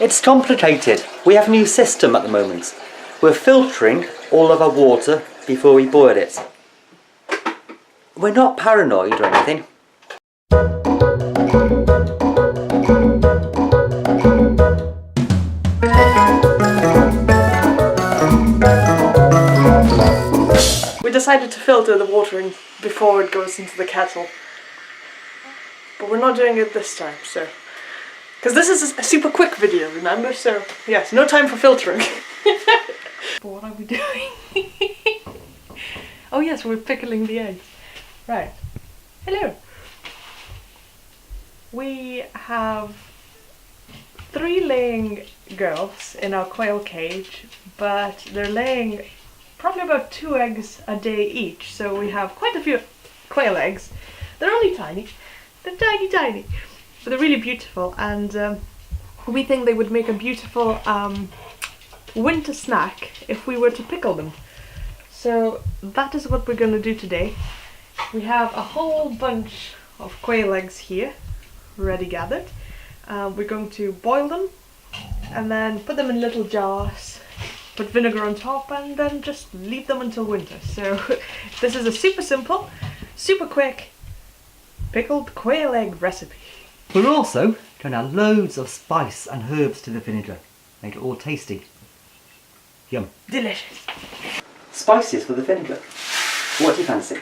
It's complicated. We have a new system at the moment. We're filtering all of our water before we boil it. We're not paranoid or anything. We decided to filter the water before it goes into the kettle. But we're not doing it this time, so... Because this is a super quick video, remember? So, yes, no time for filtering. But what are we doing? Oh yes, we're pickling the eggs. Right. Hello. We have 3 laying girls in our quail cage, but they're laying probably about 2 eggs a day each. So we have quite a few quail eggs. They're only tiny. They're tiny, tiny. But they're really beautiful, and we think they would make a beautiful winter snack if we were to pickle them. So that is what we're going to do today. We have a whole bunch of quail eggs here, ready gathered. We're going to boil them and then put them in little jars, put vinegar on top, and then just leave them until winter. So this is a super simple, super quick pickled quail egg recipe. We're also going to add loads of spice and herbs to the vinegar. Make it all tasty. Yum. Delicious. Spices for the vinegar. What do you fancy?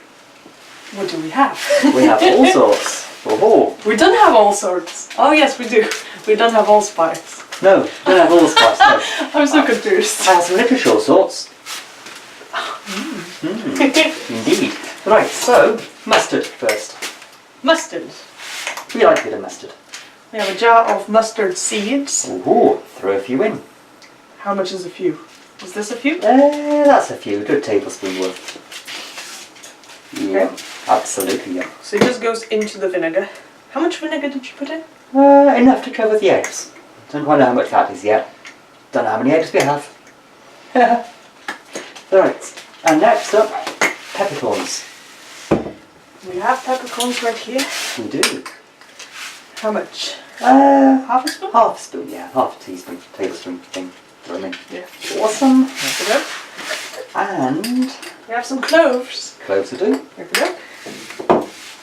What do we have? We have all sorts. Oh. We don't have all sorts. Oh yes, we do. We don't have allspice. No, we don't have all spice, no. I'm so confused. I have some literature all sorts. Indeed. Right, so, mustard first. Mustard. We like a bit of mustard. We have a jar of mustard seeds. Ooh, throw a few in. How much is a few? Is this a few? That's a few, a good tablespoon worth. Yeah, Okay. Absolutely, yeah. So it just goes into the vinegar. How much vinegar did you put in? Enough to cover the eggs. Don't quite know how much that is yet. Don't know how many eggs we have. Right, and next up, peppercorns. We have peppercorns right here. We do. How much? Half a spoon? Half a spoon, yeah. Half a teaspoon, tablespoon thing. What I mean. Yeah. Awesome. There we go. And We have some cloves. cloves to do. There we go.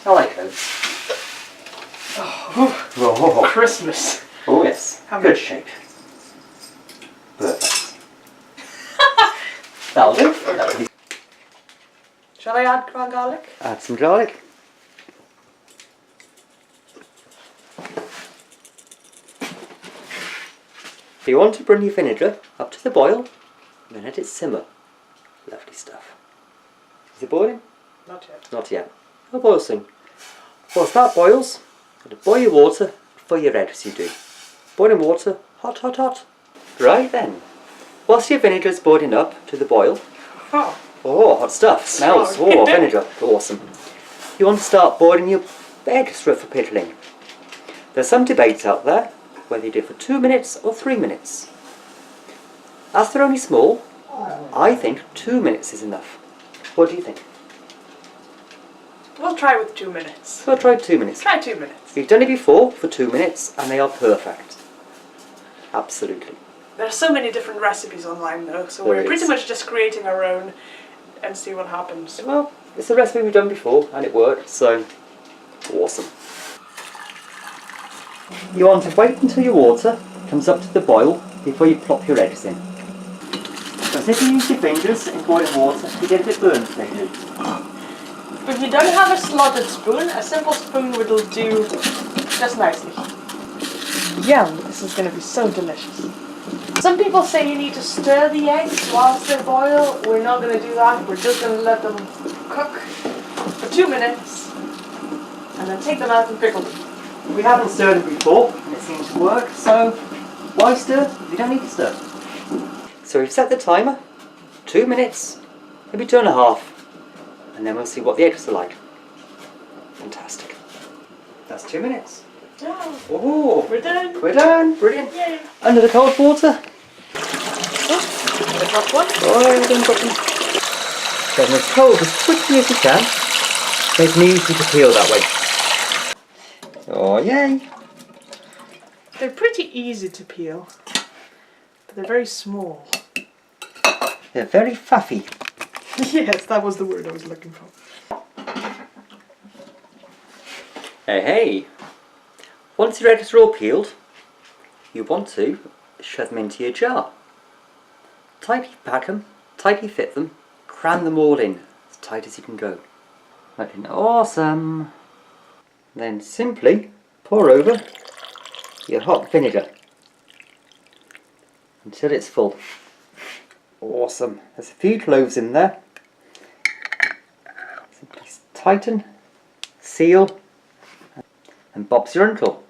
I like cloves. Oh, Christmas. Oh yes. How Good much? shape. Perfect. That'll do. That'll be. Shall I add ground garlic? Add some garlic. You want to bring your vinegar up to the boil and then let it simmer. Lovely stuff. Is it boiling? Not yet. Not yet. It'll boil soon. Whilst that boils, you have to boil your water before your eggs you do. Boiling water, hot, hot, hot. Right then. Whilst your vinegar is boiling up to the boil, oh, hot stuff. Smells. Oh, vinegar. Awesome. You want to start boiling your eggs for pickling. There's some debates out there whether you do it for 2 minutes or 3 minutes. As they're only small, I think 2 minutes is enough. What do you think? We'll try with 2 minutes. We'll try 2 minutes. Try 2 minutes. We've done it before for 2 minutes and they are perfect. Absolutely. There are so many different recipes online though, so There we're pretty is. much just creating our own and see what happens. Well, it's a recipe we've done before and it worked, so awesome. You want to wait until your water comes up to the boil before you plop your eggs in. Because if you use your fingers in boiling water, you get a bit burnt, they do. If you don't have a slotted spoon, a simple spoon will do just nicely. Yum, this is going to be so delicious. Some people say you need to stir the eggs whilst they boil. We're not going to do that. We're just going to let them cook for 2 minutes and then take them out and pickle them. We haven't stirred them before and it seems to work, so why stir? You don't need to stir. So we've set the timer, 2 minutes, maybe 2.5, and then we'll see what the eggs are like. Fantastic. That's 2 minutes. Oh, We're done. we're done. Brilliant. Yay. Under the cold water. The top one. Oh, we're done cooking. Get them as cold as quickly as you can. Make them easy to peel that way. Oh, yay. They're pretty easy to peel, but they're very small. They're very fluffy. Yes, that was the word I was looking for. Hey! Once your eggs are all peeled, you want to shove them into your jar. Tightly pack them, tightly fit them, cram them all in as tight as you can go. Looking awesome! Then simply pour over your hot vinegar until it's full. Awesome! There's a few cloves in there. Simply tighten, seal, and Bob's your uncle.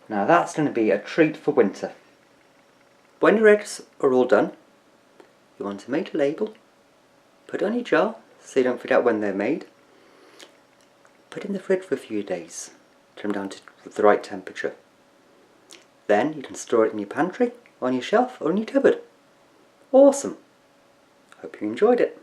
Now that's going to be a treat for winter. When your eggs are all done, you want to make a label, put it on your jar so you don't forget when they're made. Put it in the fridge for a few days, turn them down to the right temperature. Then you can store it in your pantry, on your shelf or in your cupboard. Awesome! Hope you enjoyed it.